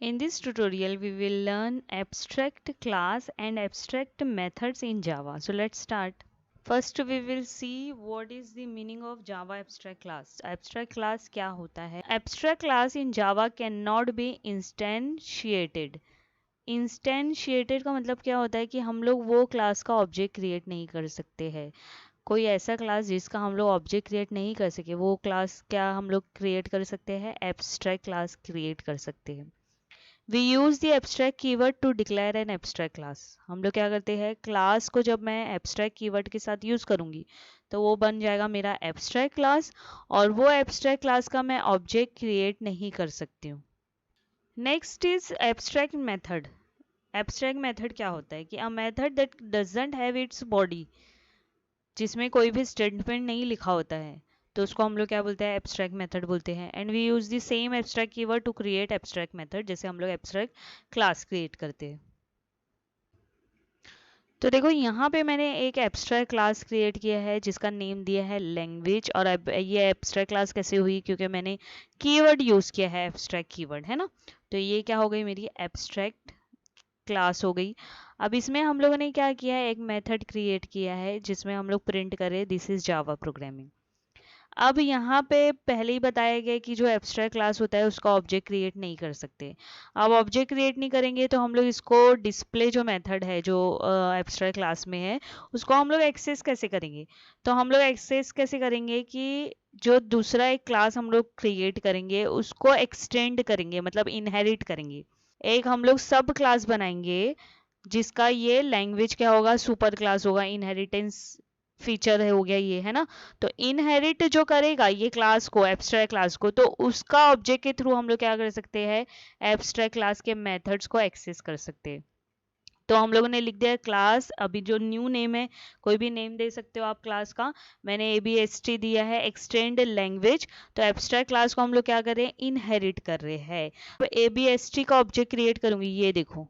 In this tutorial, we will learn abstract class and abstract methods in Java. So let's start. First, we will see what is the meaning of Java abstract class. Abstract class क्या होता है? Abstract class in Java cannot be instantiated. इंस्टेंशिएटेड का मतलब क्या होता है कि हम लोग वो क्लास का ऑब्जेक्ट क्रिएट नहीं कर सकते हैं। कोई ऐसा क्लास जिसका हम लोग ऑब्जेक्ट क्रिएट नहीं कर सके, वो क्लास क्या हम लोग क्रिएट कर सकते हैं? एब्स्ट्रैक्ट क्लास क्रिएट कर सकते हैं। We use the abstract keyword to declare an abstract class. हम लोग क्या करते हैं, क्लास को जब मैं एब्स्ट्रैक्ट कीवर्ड के साथ यूज करूंगी तो वो बन जाएगा मेरा एब्स्ट्रैक्ट क्लास, और वो एब्स्ट्रैक्ट क्लास का मैं ऑब्जेक्ट क्रिएट नहीं कर सकती हूँ। Next is abstract method. Abstract method क्या होता है कि a method that doesn't have its body, जिसमें कोई भी स्टेटमेंट नहीं लिखा होता है, तो उसको हम लोग क्या बोलते हैं? एब्स्ट्रैक्ट मेथड बोलते हैं। And we use the same abstract keyword to create abstract method, जैसे हम लोग एब्स्ट्रैक्ट क्लास क्रिएट करते हैं। तो देखो यहाँ पे मैंने एक एब्स्ट्रैक्ट क्लास क्रिएट किया है जिसका नेम दिया है लैंग्वेज। और अब ये एब्स्ट्रैक्ट क्लास कैसे हुई? क्योंकि मैंने कीवर्ड यूज किया है, एब्स्ट्रैक्ट कीवर्ड, है ना। तो ये क्या हो गई? मेरी एब्स्ट्रैक्ट क्लास हो गई। अब इसमें हम लोगों ने क्या किया है? एक मेथड क्रिएट किया है जिसमें हम लोग प्रिंट करें दिस इज जावा प्रोग्रामिंग। अब यहाँ पे पहले ही बताया गया कि जो एब्स्ट्रैक्ट क्लास होता है उसका ऑब्जेक्ट क्रिएट नहीं कर सकते। अब ऑब्जेक्ट क्रिएट नहीं करेंगे तो हम लोग इसको डिस्प्ले जो मेथड है जो एब्स्ट्रैक्ट क्लास में है उसको हम लोग एक्सेस कैसे करेंगे? तो हम लोग एक्सेस कैसे करेंगे कि जो दूसरा एक क्लास हम लोग क्रिएट करेंगे उसको एक्सटेंड करेंगे, मतलब इनहेरिट करेंगे। एक हम लोग सब क्लास बनाएंगे जिसका ये लैंग्वेज क्या होगा? सुपर क्लास होगा। इनहेरिटेंस फीचर है, हो गया ये, है ना। तो इनहेरिट जो करेगा ये क्लास को, एब्स्ट्रैक्ट क्लास को, तो उसका ऑब्जेक्ट के थ्रू हम लोग क्या कर सकते हैं? एब्स्ट्रैक्ट क्लास के मेथड्स को एक्सेस कर सकते हैं। तो हम लोगों ने लिख दिया क्लास। अभी जो न्यू नेम है, कोई भी नेम दे सकते हो आप क्लास का। मैंने ABST दिया है, एक्सटेंड लैंग्वेज। तो एब्स्ट्रैक्ट क्लास को हम लोग क्या कर रहे हैं? इनहेरिट कर रहे हैं। तो ABST का ऑब्जेक्ट क्रिएट करूंगी, ये देखो।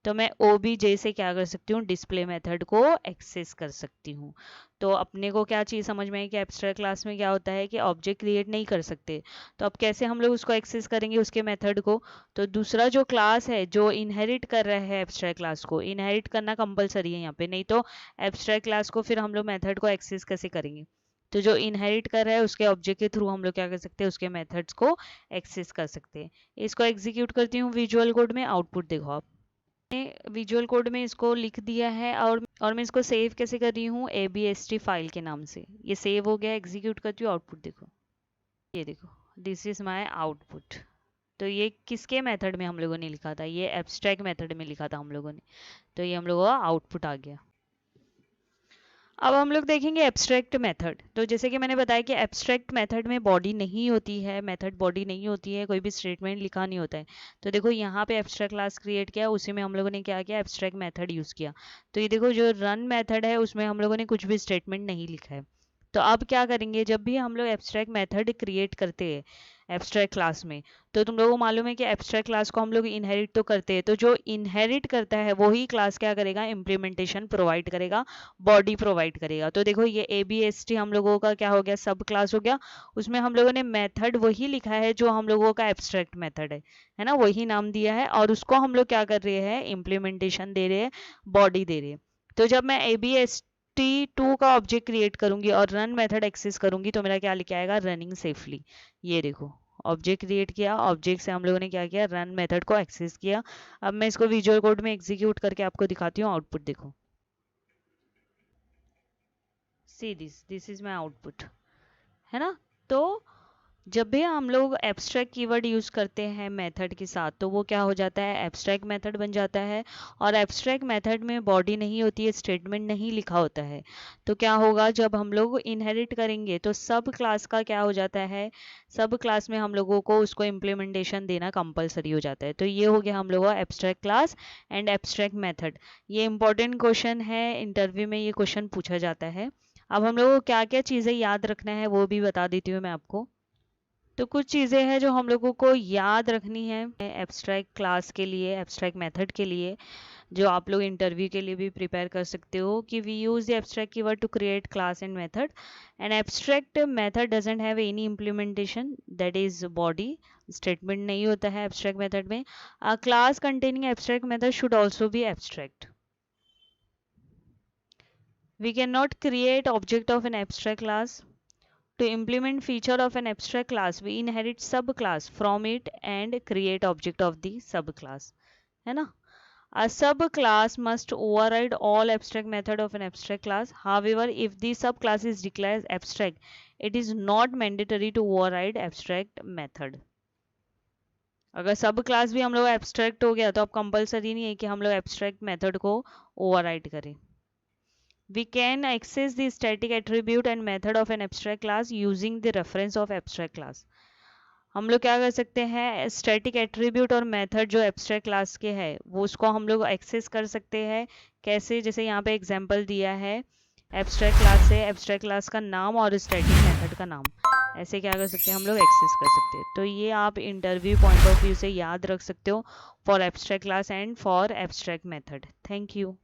तो मैं OBJ से क्या कर सकती हूँ? डिस्प्ले मेथड को एक्सेस कर सकती हूँ। तो अपने को क्या चीज़ समझ में आई कि एब्स्ट्रैक्ट क्लास में क्या होता है कि ऑब्जेक्ट क्रिएट नहीं कर सकते। तो अब कैसे हम लोग उसको एक्सेस करेंगे, उसके मेथड को? तो दूसरा जो क्लास है जो इनहेरिट कर रहा है एब्स्ट्रैक्ट क्लास को, इनहेरिट करना कंपलसरी है यहाँ पे, नहीं तो एब्स्ट्रैक्ट क्लास को फिर हम लोग मेथड को एक्सेस कैसे करेंगे? तो जो इनहेरिट कर रहा है उसके ऑब्जेक्ट के थ्रू हम लोग क्या कर सकते हैं? उसके मेथड्स को एक्सेस कर सकते हैं। इसको एग्जीक्यूट करती हूँ विजुअल कोड में। आउटपुट देखो आप। विजुअल कोड में इसको लिख दिया है, और मैं इसको सेव कैसे कर रही हूँ? ABST फाइल के नाम से। ये सेव हो गया। एग्जीक्यूट करती हूँ, आउटपुट देखो। ये देखो, दिस इज माय आउटपुट। तो ये किसके मेथड में हम लोगों ने लिखा था? ये एब्स्ट्रैक्ट मेथड में लिखा था हम लोगों ने। तो ये हम लोगों का आउटपुट आ गया। अब हम लोग देखेंगे एब्स्ट्रैक्ट मेथड। तो जैसे कि मैंने बताया कि एब्स्ट्रैक्ट मेथड में बॉडी नहीं होती है, मेथड बॉडी नहीं होती है, कोई भी स्टेटमेंट लिखा नहीं होता है। तो देखो यहाँ पे एब्स्ट्रैक्ट क्लास क्रिएट किया, उसी में हम लोगों ने क्या किया? एब्स्ट्रैक्ट मेथड यूज़ किया। तो ये देखो जो रन मेथड है उसमें हम लोगों ने कुछ भी स्टेटमेंट नहीं लिखा है। तो अब क्या करेंगे, जब भी हम लोग एब्स्ट्रैक्ट मेथड क्रिएट करते हैं एब्स्ट्रैक्ट क्लास में, तो तुम लोगों को मालूम है कि एब्स्ट्रैक्ट क्लास को हम लोग इनहेरिट तो करते हैं। तो जो इनहेरिट करता है वही क्लास क्या करेगा? इम्प्लीमेंटेशन प्रोवाइड करेगा, बॉडी प्रोवाइड करेगा। तो देखो ये ABST हम लोगों का क्या हो गया? सब क्लास हो गया। उसमें हम लोगों ने मेथड वही लिखा है जो हम लोगों का एब्स्ट्रैक्ट मेथड है ना, वही नाम दिया है, और उसको हम लोग क्या कर रहे हैं? इम्प्लीमेंटेशन दे रहे हैं, बॉडी दे रहे हैं। तो जब मैं ABST2 का ऑब्जेक्ट क्रिएट करूंगी और रन मेथड एक्सेस करूंगी तो मेरा क्या लिखा आएगा? Running safely. ये देखो, ऑब्जेक्ट क्रिएट किया, ऑब्जेक्ट से हम लोगों ने क्या किया? रन मेथड को एक्सेस किया। अब मैं इसको विजुअल कोड में एग्जीक्यूट करके आपको दिखाती हूँ। आउटपुट देखो, see this is my output, है ना। तो जब भी हम लोग एब्स्ट्रैक्ट कीवर्ड यूज़ करते हैं मेथड के साथ तो वो क्या हो जाता है? एब्स्ट्रैक्ट मेथड बन जाता है। और एब्स्ट्रैक्ट मेथड में बॉडी नहीं होती है, स्टेटमेंट नहीं लिखा होता है। तो क्या होगा, जब हम लोग इनहेरिट करेंगे तो सब क्लास का क्या हो जाता है? सब क्लास में हम लोगों को उसको इम्प्लीमेंटेशन देना कंपलसरी हो जाता है। तो ये हो गया हम लोगों का abstract class and abstract method. ये इंपॉर्टेंट क्वेश्चन है, इंटरव्यू में ये क्वेश्चन पूछा जाता है। अब हम लोग को क्या क्या चीज़ें याद रखना है वो भी बता देती हूँ मैं आपको। तो कुछ चीज़ें हैं जो हम लोगों को याद रखनी है एब्स्ट्रैक्ट क्लास के लिए, एब्स्ट्रैक्ट मेथड के लिए। जो आप लोग इंटरव्यू के लिए भी प्रिपेयर कर सकते हो कि we use the abstract keyword to create class and method and abstract method doesn't have any implementation that is body statement नहीं होता है एब्स्ट्रैक्ट मेथड में a class containing abstract method should also be abstract we cannot create object of an abstract class. To implement feature of an abstract class, we inherit subclass from it and create object of the subclass. है ना? A subclass must override all abstract method of an abstract class. However, if the subclass is declared abstract, it is not mandatory to override abstract method. अगर सब class भी हम लोग abstract हो गया तो अब कंपलसरी नहीं है कि हम लोग एब्स्ट्रैक्ट मेथड को ओवरराइड करें. We can access the static attribute and method of an abstract class using the reference of abstract class. हम लोग क्या कर सकते हैं स्टैटिक एट्रीब्यूट और मेथड जो एब्स्ट्रैक्ट क्लास के है वो उसको हम लोग एक्सेस कर सकते हैं कैसे जैसे यहाँ पे एग्जांपल दिया है एब्स्ट्रैक्ट क्लास से एब्स्ट्रैक्ट क्लास का नाम और स्टैटिक मेथड का नाम ऐसे क्या कर सकते हैं हम लोग एक्सेस कर सकते हैं तो ये आप इंटरव्यू पॉइंट ऑफ व्यू से याद रख सकते हो for abstract class and for abstract method. Thank you.